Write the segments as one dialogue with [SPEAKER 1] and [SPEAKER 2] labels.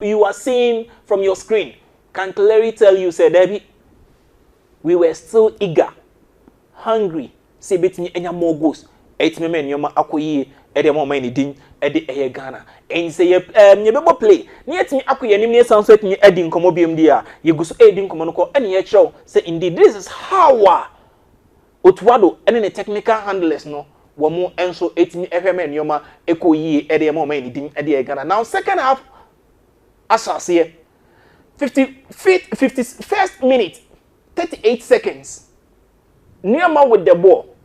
[SPEAKER 1] you are seeing from your screen can clearly tell you, say, Debbie, we were still eager, hungry, say, betting any more goals. 8 men, your ma akoye, ede mo man din, ede eye Ghana. And say, you bebo play. Near me akoye, ni sound set me edin komo BMDA. You go so edin komo ko any show. Say, indeed, this is how Otwado, and the technical handlers no. Wamo enso 8 FM nyoma ekoyi ede mo man din ede Ghana. Now second half asas here 51st minute 38 seconds. Nyoma with the ball.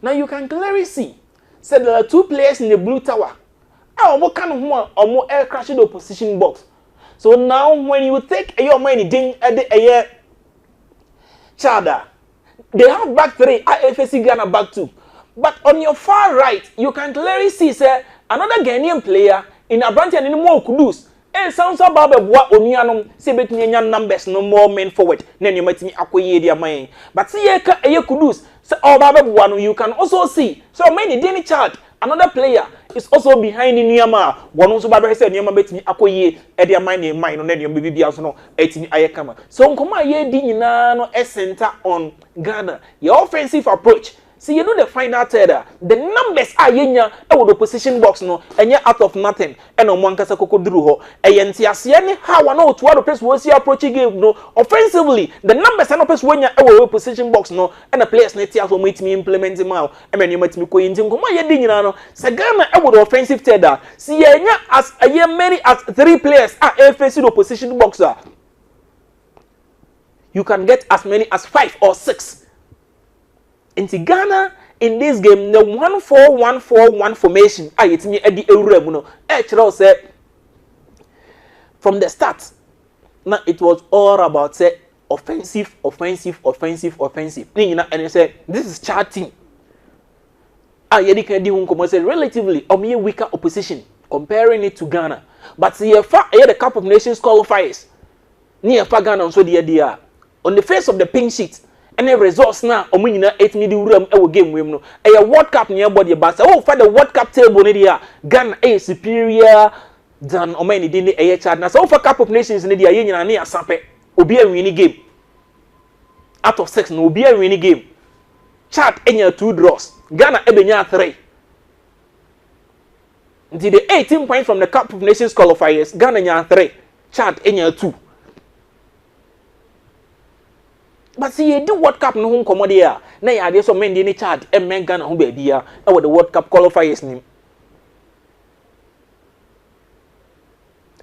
[SPEAKER 1] Now you can clearly see said there are 2 players in the blue tower. Omo kan ho omo air crash the opposition box. So now when you take your money din ede eye Chada, they have back 3, AFC Ghana back 2. But on your far right, you can clearly see, sir, another Ghanaian player in Abranti and in more Kudus. And sounds about what Onianum, say between numbers, no more men forward, then you might me acquire their mind. But see, a Kudus, so Baba one you can also see. So many Danny Chad, another player is also behind in Yama. One also Baba said, Yama bet me acquire at their mind in mine, and then your baby also know 18 Ayakama. So come on, ye dinano a center on Ghana. Your offensive approach. See, you know the final third. The numbers are yenya with the position box no, and you're out of nothing. And on one kasa koko druho. And yentiasiani how I know to what the place was your approaching game no. Offensively, the numbers are not place when you're position box no, and the players net here will make me implement him out. And then you might me going to come on, you're digging no. Sagana with the offensive third. See, yenya as a year many as 3 players are facing the position boxer. You can get as many as 5 or 6. In Ghana, in this game, the 1-4-1-4-1 formation, it's me Eddie Euremuno. Said from the start, now it was all about say offensive. And he said, this is charting. Relatively, a weaker opposition comparing it to Ghana. But see, the Cup of Nations qualifiers near Ghana, so the on the face of the pink sheet. And the results now, Omina 8 million room a game win no. A World Cup near body but oh for the World Cup table near Ghana a superior than Omani didn't a chart. Now so for Cup of Nations in the Union and near Sampe will be a winning game. Out of 6 no will be a winning game. Chart any 2 draws. Ghana ebenya 3. Until the 18 points from the Cup of Nations qualifiers, Ghana 3. Chart any 2. But see, you do World Cup no home commodity. Now you are so many in charge and men Ghana who be here. Now the World Cup qualifiers name.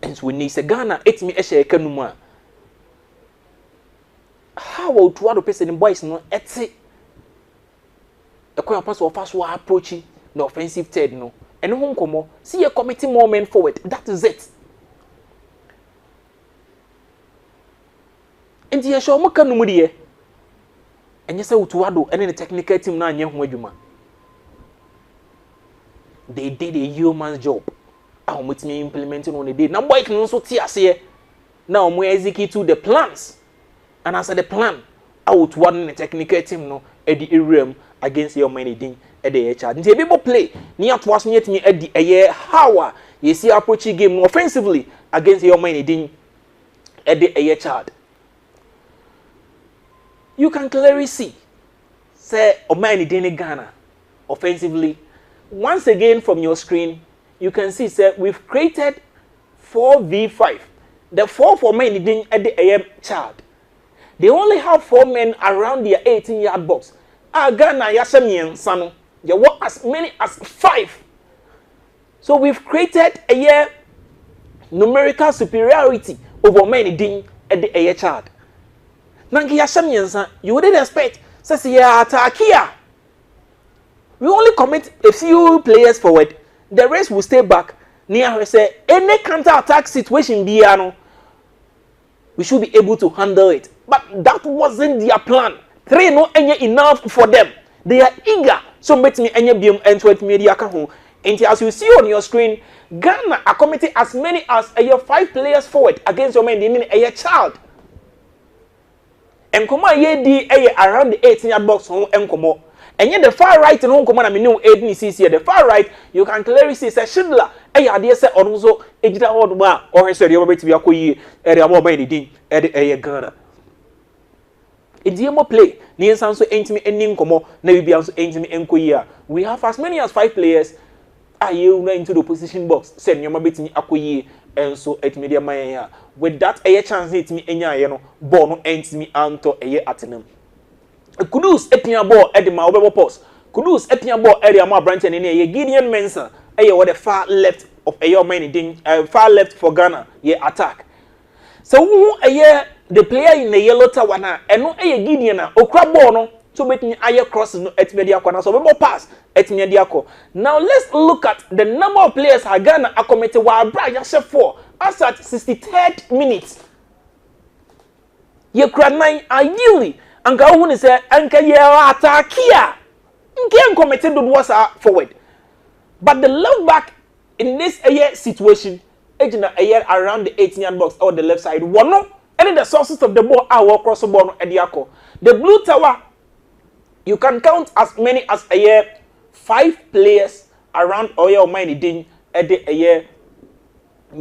[SPEAKER 1] And so we need say Ghana. It's me a share kanuma. How would two other person in boys no? It's it. A quite pass or fast war approaching the offensive third no. And home como see a committee more men forward. That is it. And you show more kanumudi. And you say Utuado and the technical team now nyehuma. They did a yeoman's job. How much me implementing on the day. Now boy can also see us here. Now we execute the plans. And as the plan, I would want the technical team no at the area against your money thing at the HR. And people play near to us me at the year how you see approaching game offensively against your money thing at the HR. You can clearly see, say, Omani Dene Ghana, offensively. Once again from your screen, you can see, say, we've created 4v5. The 4 for men didn't at the AM chart. They only have 4 men around their 18-yard box. Ghana, Yasami and Sano, there were as many as 5. So we've created a year numerical superiority over men didn't at the AM chart. Nanki Yashamiansa, you wouldn't expect, says, yeah, Takia. We only commit a few players forward, the rest will stay back. Near say, any counter attack situation, Biano, we should be able to handle it. But that wasn't their plan. 3 no any enough for them. They are eager. So, make me any beam and 20 media. And as you see on your screen, Ghana are committing as many as 5 players forward against your man, a child. And come on, ye di around the 18-yard box home and come And yet the far right no nkoma na me new aid ni see the far right you can clearly see say Schindler ade say ono so ejida hodo ma o hwe say de obetimi akoyi ere abo ba ni din eye Ghana Idiemo play ni ensan so entimi eni nkomo na bibia so entimi enkoyi a we have as many as 5 players are you into the position box say nyoma betimi akoyi enso etimi de man ya with that eye chance etimi enya ye no ball no entimi anto eye atenam Kudus epia ball edema obebo post Kudus epia ball area ma branch ne eye Gideon Mensah eye what the far left of eye man din far left for Ghana ye attack so who eye the player in the yellow tower na eno eye Gideon na okra ball no so betimi aye cross no etime akwa so obebo pass etime akọ now let's look at the number of players Ghana accommodate wa bra ya 4 as at 63rd minute ye kra 9 ideally anka who say anka ye attack here nke committed was forward but the left back in this situation ejina around the 18-yard box or the left side one and the sources of the ball are across the ball no the blue tower you can count as many as 5 players around oil money din at the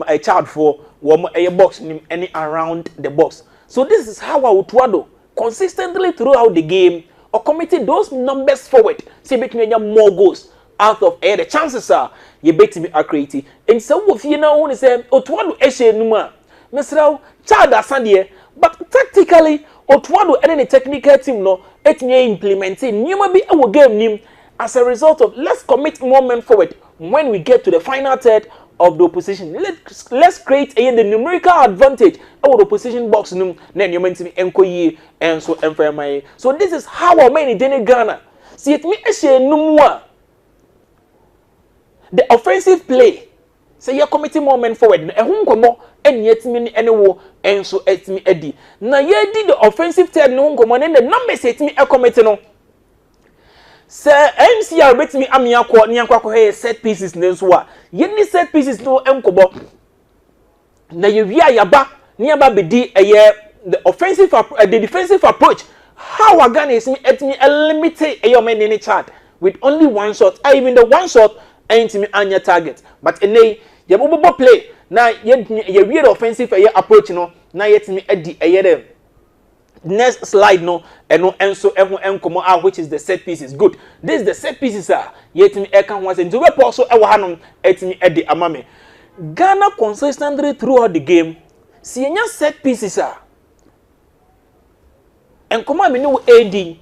[SPEAKER 1] a child for one box any around the box so this is how I would consistently throughout the game or committed those numbers forward say between more goals out of the chances are you bet me are creative and so if you know when say Otwado eshe numa mesraw child asande but tactically Otwado any technical team no etinye implementing nyuma bi e game nim as a result of let's commit more men forward when we get to the final third of the opposition let's create the numerical advantage of the opposition box num na nyoma ntimi enkoyi enso emfamai so this is how our men in Ghana see it me ehye num a the offensive play say you committing more men forward no ehun komo eni etimi ene wo enso etimi edi na ye di the offensive third no komo na the numbers etimi e commit no say MCR betimi amia ko ni ankwa he set pieces nenso a ye ni set pieces no enkobo na ye wi ayaba ni aba bedi the offensive the defensive approach how Ghana is etimi limit men in chart with only one shot even the one shot ain't me anya target but ene ye bobo play na ye weird offensive approach no na yet me edi the next slide no eno enso enkomo which is the set pieces good this is the set pieces yet me e kan once into we also e hanom etimi edi amame Ghana consistently throughout the game see enya set pieces enkomo me no AD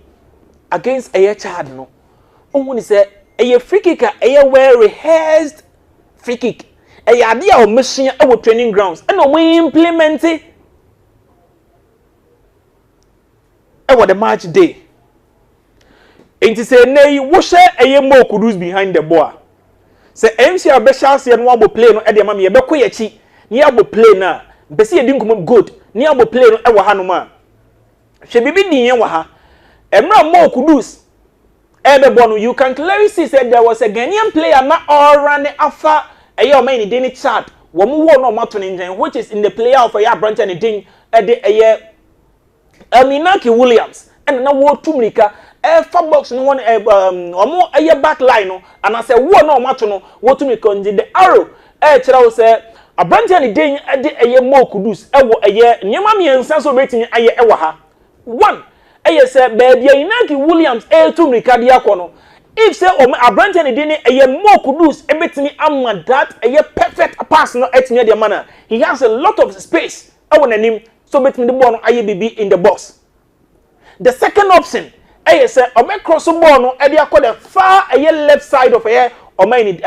[SPEAKER 1] against Chad no ohun say a free kick well rehearsed free kick ade a machine our training grounds and we implement it the match day enti say nay wo share more kudus behind the ball say MC abesha say no abo play no e de ma me be koyachi ni abo play na be say edi nkom good ni abo play no e wo ha no ma hwe bibi din ye wo ha emra more kudus you can clearly see said there was a Ghanaian player not all running after a man in the chart. Which is in the player of a branch and a ding at the Minaki Williams and now war to Mika a far box no one or more a back line and I said one no matono what to me the arrow Chira say a branch and a ding at the more kudus a year Yamami and Sanso rating a year ewaha one. Say baby Inaki Williams to Mikadia kono if say a branch and a more kudus ebetimi amma that a perfect pass no etimi the manner he has a lot of space on him so between the ball IBB in the box the second option say o cross the ball no e the far left side of o man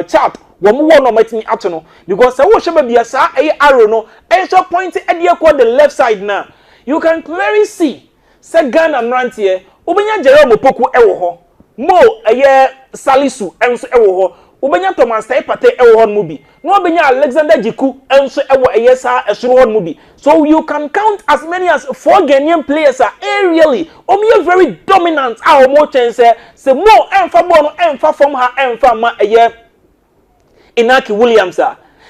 [SPEAKER 1] chart one no metimi atono because say wo shebe bia sa arrow no so point e the left side now you can clearly see say Ghana Mrantie ubenya Jerome Poku ewo ho mo Salisu enso ewo ho ubenya Thomas Taipate ewo ho mubi no ubenya Alexander Jiku enso ewo sa esuro ho mubi so you can count as many as 4 Ghanaian players are aerially very dominant mo chance say mo emfa ball no emfa from her emfa ma Inaki Williams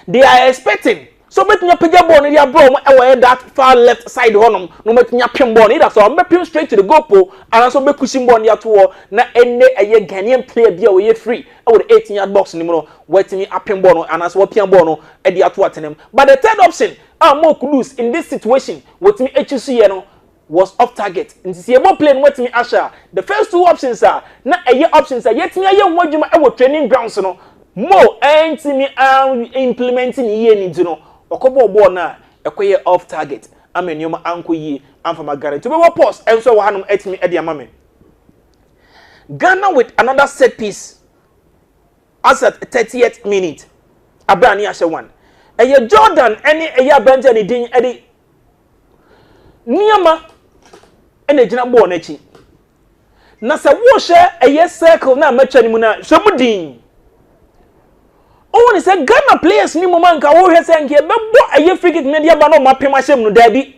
[SPEAKER 1] they are expecting so betnya pega ball ni dia bro mo e that far left side honom no betnya pem ball ni that so me pem straight to the goal pole and so be pushing ball ni ato na enne eye Ghanaian player bia we free e wo the 18-yard box ni mo no wetimi apem ball no and so we pem ball no e dia ato atenem. But the third option Mo Kudus in this situation wetimi HC ye no was off target. Nti se ebo play no wetimi asha. The first two options are na eye options are yetimi aye nwadwuma e wo training grounds no Mo entimi implementing ye ni no okobo ball na ekoye off target amenyoma anko yi amfama guarantee we pause enso wa hanum etimi e de amame. Ghana with another set piece as at 30th minute abrani ashe one eye Jordan any eye abanja ni din ede niama ene gina ball na chi na se wo hye eye circle na matwa ni mu na hwe mu din say Ghana players ni moment ka wo hwe se nke bebo aye free kick media ba no mapem ahyem no dabi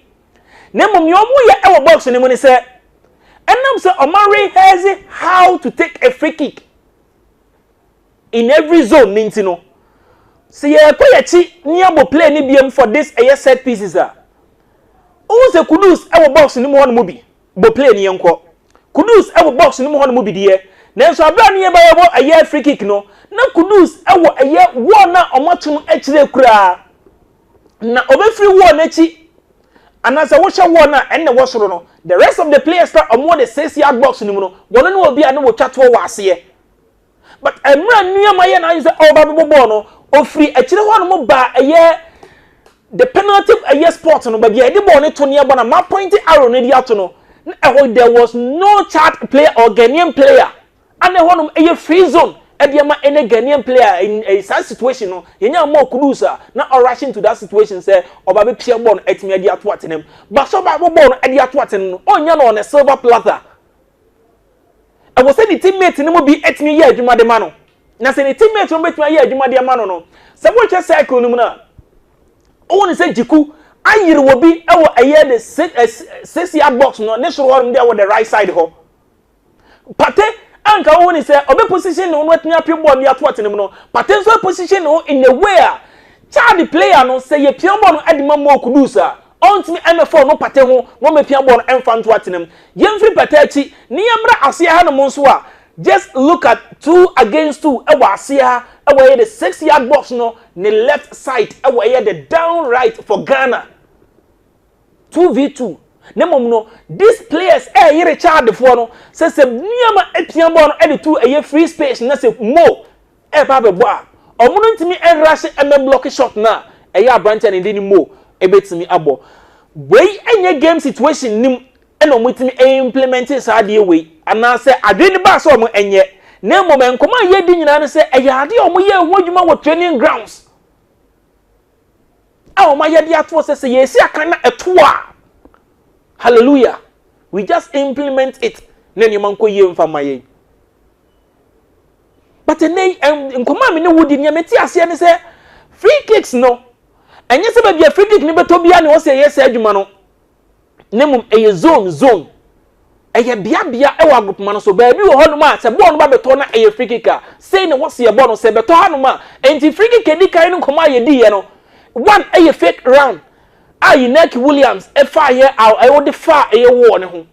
[SPEAKER 1] na mom yo mu ye e wo box ni mu ni se enam se omari has how to take a free kick in every zone ninti no se ye ko ye chi ni abo play ni biem for this aye set pieces a o se Kudus e wo box ni mu hono mu bi bo play ni yenko Kudus e wo box ni mu hono mu bi de na so abra ni ye ba ye bo aye free kick no na Kudus ewo eye wo na omatum akire kura na obefiri wo na chi anasa wo hye wo na enne wo soro no the rest of the players that omo the 6-yard box ni mu no wono na obi a na wo twato wo ase but emra nuama ye na use oba bebo no ofiri akire ho no mo ba eye the penalty eye sport no ba bia e de ball ne to ne aba na ma point arrow ne di ato no there was no Chad player or Ghanaian player and honum eye free zone Ediama any Ghanaian player in a sad situation no yenya more Kudus na or rushing to that situation say oba be pia ball etimi ade ato atenem but so ba ball no ade ato atenem no onya no on a silver platter I was say the teammate no be etimi ye adwuma de ma no na say the teammate no betimi ye adwuma de ma no no say wo che cycle no mu na o ni say jiku ayire wo bi e wo aye the 6-yard box no ne soro ho there with the right side ho pate anka woni say obe position no wetimi apem ball ni ato atenem no potential position no in the way child player no say ye pia ball no adima Mo Kudus ontimi MF4 no pate ho no me pia ball no emfa nto atenem yemfiri pate achi ni yemra ase ha no mo nso a just look at 2 against 2 e wa ase ha e wa the 6-yard box no the left side e wa the down right for Ghana 2v2 Nemom no these players yere child for no say niama epia ball no e to eye free space na say Mo e ba be bo a omuno ntimi rush e block shot na eye abranche na ndini Mo e betimi abo wey enye game situation nim e no mutimi implement sa de wey ana say adwene ba so mo enye nemom enkoma ye di nyina no say eye ade omo ye hwadwuma wo training grounds a o ma ye de ato say ye si aka na eto a hallelujah we just implement it na ni manko ye mfama ye but nei enkoma me ne wudi nya meti ase ne say free kicks no enye se ba bia free kick ni beto bia ne wo say yes adwuma no nemum eye zone eye bia e wa group man so ba bi wo hono ma se ball no ba beto na eye free kick say ne wo say ball no se beto hanu ma enti free kick edi kan no koma ye di ye no one eye fake round Nike Williams e fire out I would far a war ne ho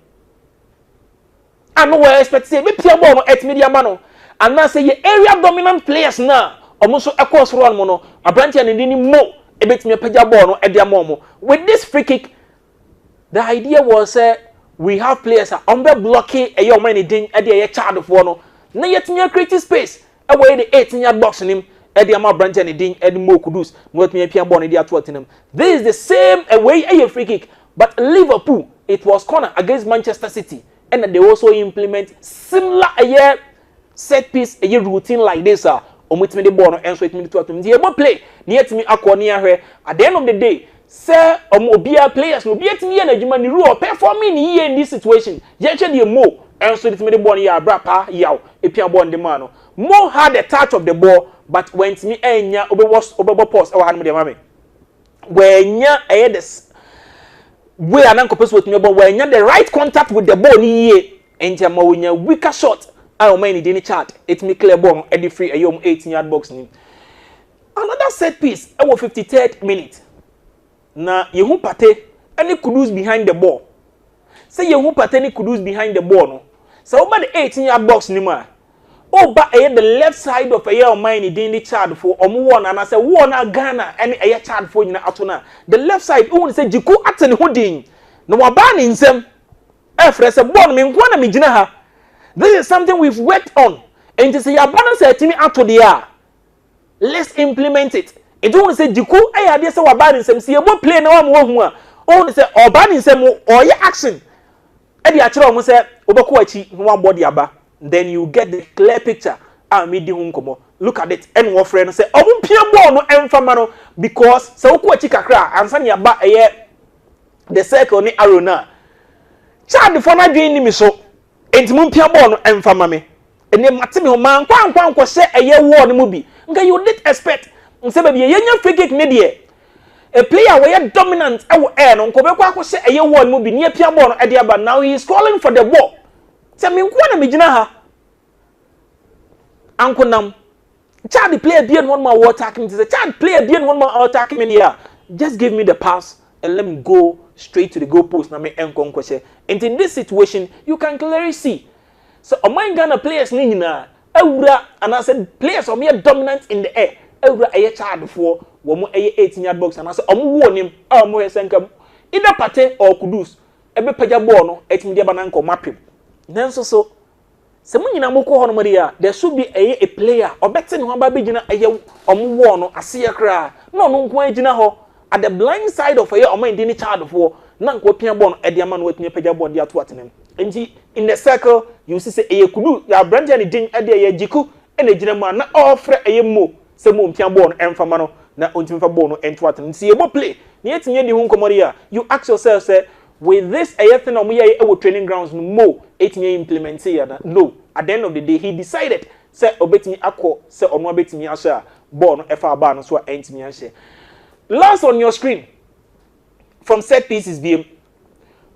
[SPEAKER 1] anu we expect say be pia ball no et media man no and now say area dominant players na omo so e course run mo no abrantia ne ni Mo e betimi pagya ball no e dia mo with this free kick the idea was we have players on be blocking e your man din e dia ye child for no na yetimi create space e we the 18-yard box nim Ediama branch and ding Edi Mo Kudus, not me a born in the This is the same away a free kick, but Liverpool, it was corner against Manchester City, and they also implement similar a year set piece, a year routine like this. Omit me the ball and so it me to atom. The able play near to me near her. At the end of the day, sir, Omobia players will be at me and a German rule performing here in this situation. Yet, the Mo and so it me the ball ya brapa yaw, a pia born the man. Mo had a touch of the ball. But when me enya obe pause our hand me mama when ya this we are not supposed with me but when ya the right contact with the ball ni ye enter ma when ya weaker shot I man in the chart it me clear ball e free a 18-yard box ni another set piece 53rd minute na yehu pate any kudus behind the ball. Say yehu pate any kudus behind the ball no. So over the 18-yard box ni ma. Over the left side of a year mine in the child for one and I say one Ghana any a child for you atona. The left side who say jiku atani hooding. No wabani in some efres a born me nkwana me gina ha. This is something we've worked on. And to say abana say timi ato dia. Let's implement it. It won't say jiku ay ade say wabani in some see ebo play na wa mo hu a. O say obani in some or ya action. E dia kire o mo say obeko achi no one body aba. Then you get the clear picture. Look at it. And one friend say, "Oh, ball no enfamano because so ku achi kakra ansa ne ba the circle ni arrow na. Child for na dwen ni mi so. Enti mu pia ball no enfama me. Ene mate me ho man kwa se war no mu bi. Nka you did expect. Nse ba bi yenya free kick ne de. A player where dominant e air no nko be kwa se war no mu bi. Ne pia ball no e de aba. Now he is calling for the ball. Say me nkwa na me gina ha. Anko nam. Child player be one more attacking. Say child player be one more attacking me here. Just give me the pass and let me go straight to the goal post na me enko nkwese. And in this situation, you can clearly see. So among Ghana players ni nyina awura and I said players are more dominant in the air. Awura eye child for wo mo eye 18-yard box and I said omo wo nim a mo hesenka either Pate or Kudus ebe pagya ball no etimi de ba na nko mapem. Nanso so se munyina moko hono maria there should be a player obete ne ho ba begina eye omo no ase yakra no no nko agina ho at the blind side of eye omo ndi ni child for na nko pia ball no e de ama no watumi pagya ball de ato atenem nti in the circle you see say eye kudu ya branch and din e de eye jiku e na gina mu na ofre eye mo se mo pia ball no emfama no na ontimi fa ball no ento atenem nti e bo play na yetinye di ho nkomoria you ask yourself say with this anything on we training grounds no etinye implement here no at the end of the day he decided say obetimi akọ say ono obetimi ahye ball no efa aba no so entimi ahye last on your screen from set pieces BM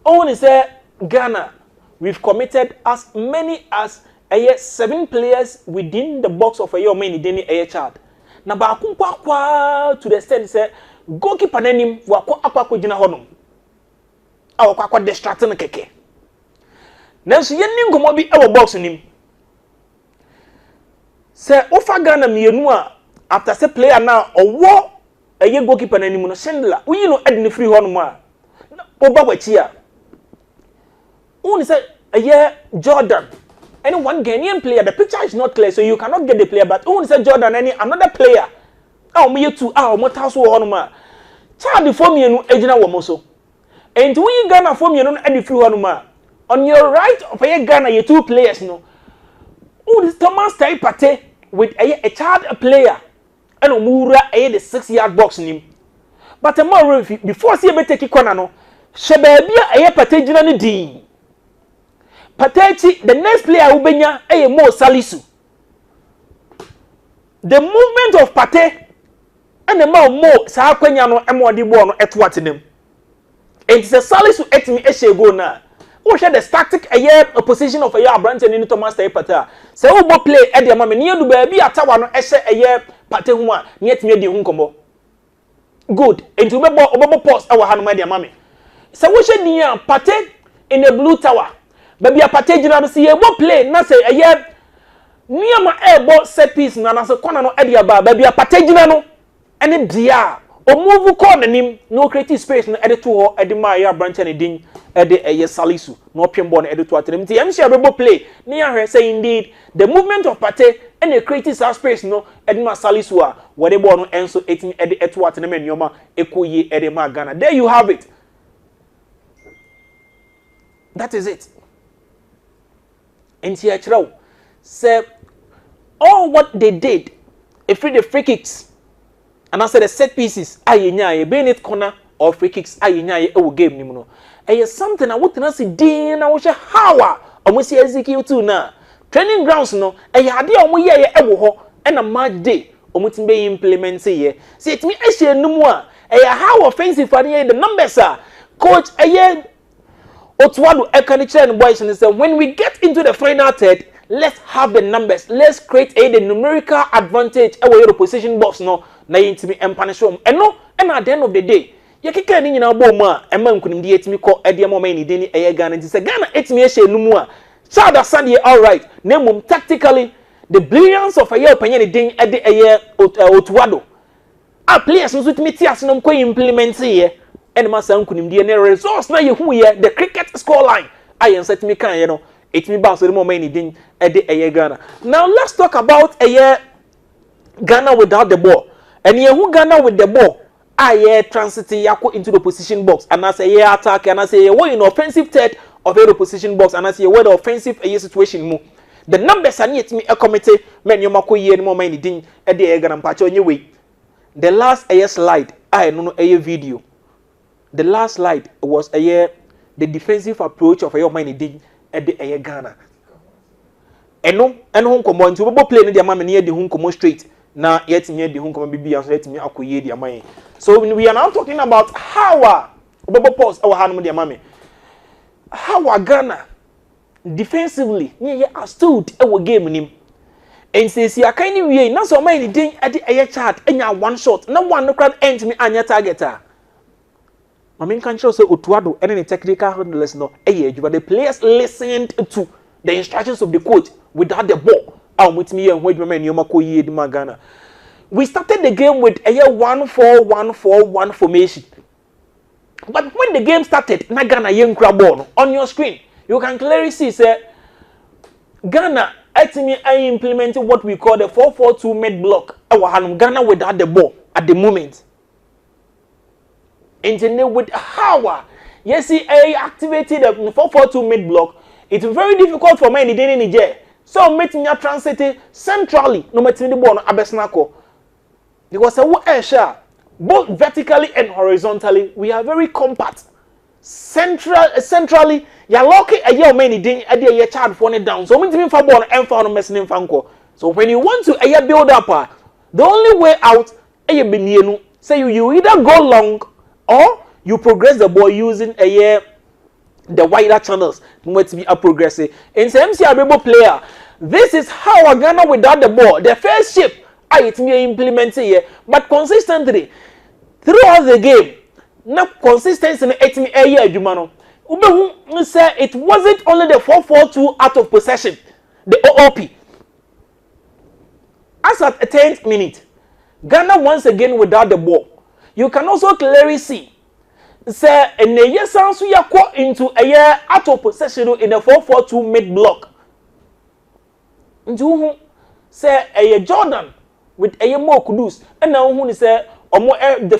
[SPEAKER 1] only say Ghana we've committed as many as 7 players within the box of a year many deni child na ba kunkwa to the extent say goalkeeper nanim wako akwa gina honom awo kwa distracting keke nanso yenni ngomo bi e wo box nim se ofa Ghana mienu a after say player na owo eye goalkeeper na nim no Schindler uyi no ed ne free ho no ma oba kwachi a uni say eye Jordan any one Ghanaian player the picture is not clear so you cannot get the player but uni say Jordan any another player a mo yetu a mo taso ho no ma child for mienu ejina wo mo so. And when you Ghana form you don't any free one on your right of a Ghana you 2 players no. Oh this Thomas type Pate with a child a player and Omura the 6-yard box nim. But tomorrow before see take corner no Shebabia Pate jina ni din. Pate the next player ubenya Mo Salisu. The movement of Pate and the Mo sa kwenya no emo di ball no etwatenem. And it's a Salisu etimi eshego na. Who share the static a position of a year branch and in Thomas Pata. So who bo play at the mama near do baby atawa no eshe a year pate huma near me di hunkomo. Good. And to be obo post our hand my dear mammy. So we should near Pate in the blue tower. Baby a Pate jina see a bo play na say a year near my airboat set piece na so corner no edia ba baby a Pate jina no and dia. O move corner nim no creative space no edit to ho edima ya branch and din ede Salisu no pem ball edit to atem ti am share be play near say indeed the movement of Pate and the creative space no edima Salisu a where ball no enso etin edit to atem nyoma ekoyi edema Ghana. There you have it. That is it. And here say all what they did if the free kicks and I said the set pieces aye being it corner or free kicks aye e game nim no something I want to see din na wo hwe how almost execute too na training grounds no ade omo ye e wo ho e na match day omo tin be implement ye see it me ehye num a how offensive are the numbers are coach Otwado Ekaniche boys and say when we get into the final third let's have the numbers. Let's create the numerical advantage away the position box no na intimi empanish and no and at the end of the day ye keka ni nyina bɔ mu a ema nkunimdi etimi kɔ ede ma ni de ni eye Ghana nti se Ghana etimi ehye nu mu a child asande all right na mum tactically the brilliance of eye opanye ni den ede eye otuado a players nso timi ti asenom kɔ implement ye ene ma san nkunimdi ne results na ye hu ye the cricket score line ayen setimi kan ye no etimi ba so de ma ni den ede eye Ghana. Now let's talk about eye Ghana without the ball. And ye who Ghana with the ball, aye transit yako into the position box, and I say ye attack, and I say ye in offensive third of the position box, and I say ye the offensive situation move. The numbers are yet me a committee, men you mako ye no many ding at the Ghana patch on your way. The last aye slide, I no aye video. The last slide was aye the defensive approach of aye many ding at the aye Ghana. And no, and home command to play in the mamma near the home command straight. Na yet me the home be and let me akoye dia man. So we are now talking about how Bobo pause our hand dia mama. How Ghana defensively ye stood our game nim. And says ya kind of way na so man den ade eye chart enya one shot na one no crowd end me anya targeter. Mama can show say otuado any technical handlers no but the players listened to the instructions of the coach without the ball. With me and with my Ghana. We started the game with a 1-4-1-4-1 formation. But when the game started, na Ghana young crab on your screen, you can clearly see say Ghana actually implemented what we call the 4-4-2 mid block. Ghana without the ball at the moment. And with how yes, I activated the 4-4-2 mid block. It's very difficult for many in Niger. So meeting your transit centrally, no matter the ball abesnako. Because both vertically and horizontally, we are very compact. Centrally, you're lucky a year many ding a day your child phone it down. So meeting for ball and found messing in fanko. So when you want to a year build up, the only way out say you either go long or you progress the ball using a year. The wider channels must be a progressive. In MC Abebo player, this is how Ghana without the ball. The first shape it may implement here, but consistently throughout the game, not consistency in it a year, Jumano. Ubehu say it wasn't only the 4-4-2 out of possession, the OOP. As at the 10th minute, Ghana once again without the ball. You can also clearly see. Say and the yes answer you go into a year out of possession in the 4-4-2 mid block. Into say a Jordan with a more kudus and now who say the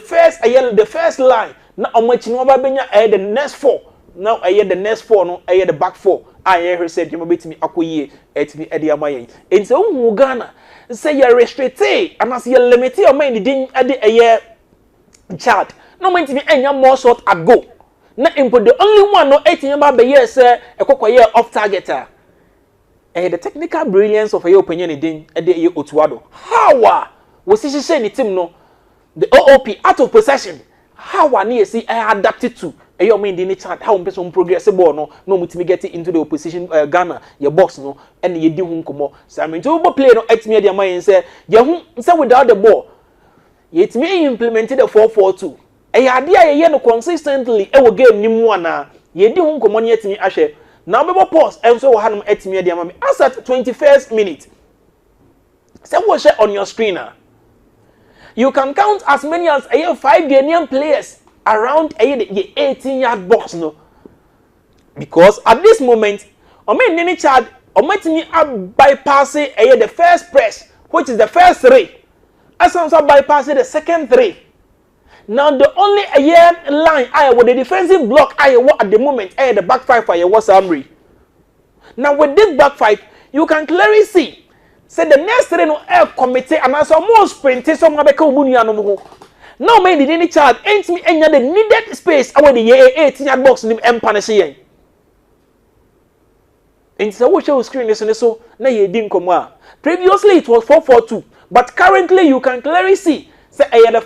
[SPEAKER 1] first line now the next four now the next four no the back four I hear said you bet me akoye et me edi amaye and so Ghana say you restricted and as you limit your mind din ade a year chart. No meant to be any more shot at go. Not input the only one no 18 about the year, sir, a cocoa off targeter. The technical brilliance of your opinion in a day otuado. How was he saying it no? The OOP out of possession. How I need see I adapted to a your main in the chart, how person progressible no me get it into the opposition Ghana, your box no, and you do come. So I mean to play no at me their mind say, you without the ball. Yet me implemented a 4-4-2. A idea ye no consistently e wo game ni mu ana ye di hu nkomo ne yetimi ahwe na bebo pause enso wo hanum etimi de amame as at 21st minute say wo share on your screen you can count as many as 5 Ghanaian players around the 18-yard box no because at this moment o me nini child o matimi bypass the first press which is the first three as also bypass the second three. Now the only line I with the defensive block I at the moment the back five for your summary. Now with this back five, you can clearly see. Say the next three no air committee and as more sprinting some make no. Now maybe any child ain't me any the needed space away the 18 box nim empanish. And so what show screen is so na ye din komo. Previously it was 4-4-2, but currently you can clearly see say the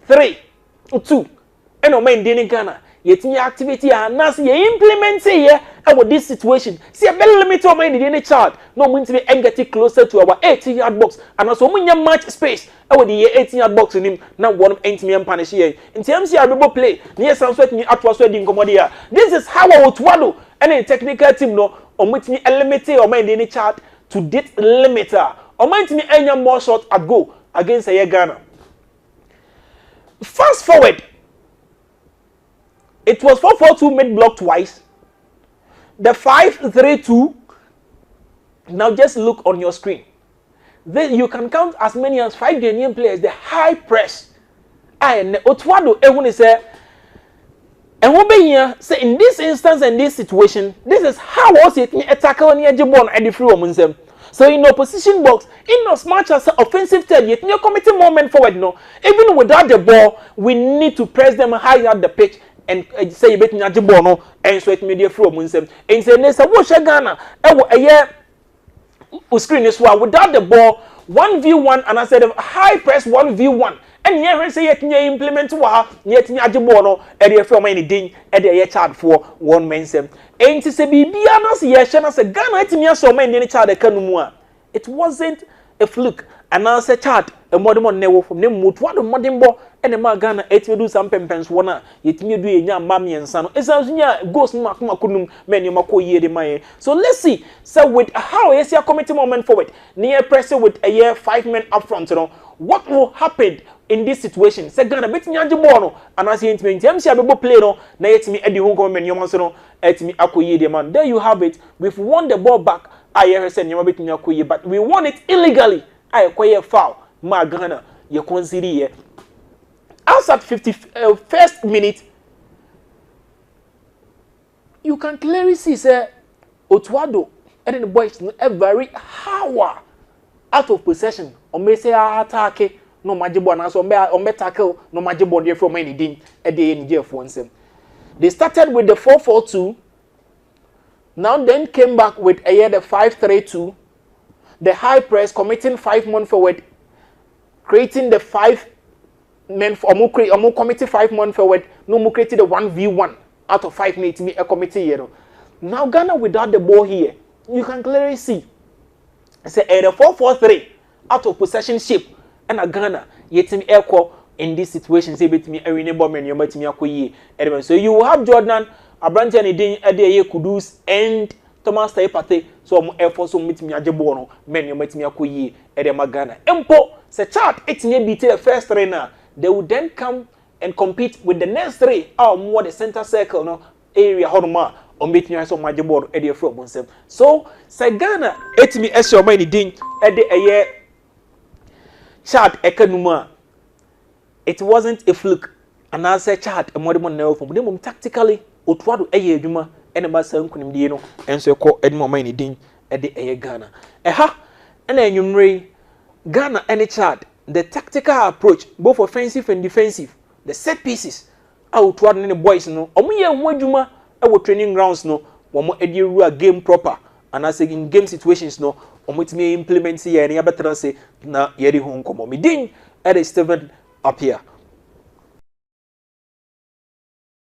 [SPEAKER 1] 5-3-2 and no main in Ghana. yetimi activity anas ye implement here with this situation. See a better limit of mind in the child. No mean to be get closer to our 18-yard box and also when you match space with the 18-yard box in him now one entity and punish here. In terms of your play, near some sweat me at was wedding commodia. This is how I would swallow any technical team no on which me eliminate or mind in the child to this limiter or mind me any more shot at goal against a Ghana. Fast forward. It was 4-4-2 mid block twice. The 5-3-2. Now just look on your screen. Then you can count as many as 5 Ghanaian players. The high press. And Otwado Ehun say, and what be here say in this instance and this situation, this is how was it a tackle near Jibon and the free woman. So in opposition box, in as much as offensive third, yet no committing moment forward. No, even without the ball, we need to press them high up the pitch. And say bet na jibono and so it media from unsem and say nesa wo Ghana e wo eye screen is without the ball 1v1 and I said high press 1v1 and here say yet implement wa yet nya jibono e dey from any din e dey charge for one man sem and say bibia no say ye hye na say Ghana etimi so man dey charge kanu mu a it wasn't a fluke and I say chart a modern never from them what the modern bo and the Ghana etimi do some pempens one yetimi do enya mami and son nya ghost makuma kunum men you mako ye de man. So let's see so with how is your committee moment forward near pressure with a year 5 men up front, you know what will happen in this situation. Say Ghana bet nya jibono and as you intimi ntiem sia bebo play no na yetimi edi ho men you so no etimi akoye de man. There you have it. We've won the ball back. I hear say nyama betimi akoye but we won it illegally. I acquire foul. Ma Ghana, you consider here. Outside 51st minute, you can clearly see, say, Otwado and the boys a very hour out of possession. Or may say attack no magibo and also me tackle no magibo there from anything at the end of one sem. They started with the 4-4-2. Now then came back with a year the 5-3-2. The high press committing 5 men forward, creating the 5 men for more committing 5 men forward, no more creating the 1v1 out of 5 minutes me a committee here. Now Ghana without the ball here, you can clearly see. Say the 4-4-3 out of possession shape and a Ghana yet me echo in this situation say bet me every neighbor man you met me akoye. So you will have Jordan, Abrante and Ede Kudus and Thomas Taipate, so I'm air force meet me a jabono, men you met me a kuyi, Edema Ghana. Empo, se chart, it's near beat the first trainer. They would then come and compete with the next 3 or more the center circle, no area, Honoma, or meet me as on my jabor, Eddie from oneself. So, say Ghana, it's me as your money ding, Eddie a year chart, Ekanuma. It wasn't a fluke, and I say chart, a modern nerve from them tactically, or twaddle a year, Juma. And about some kunimdiano, and so call Edmo Many Ding at the air Ghana. Aha, and then you Ghana any chart, the tactical approach, both offensive and defensive, the set pieces, out one in the boys no, or me and Wajuma, our training grounds no, one more a game proper, and I say in game situations no, or with me implement here and better say, na yeri home come me ding at a 7 up here.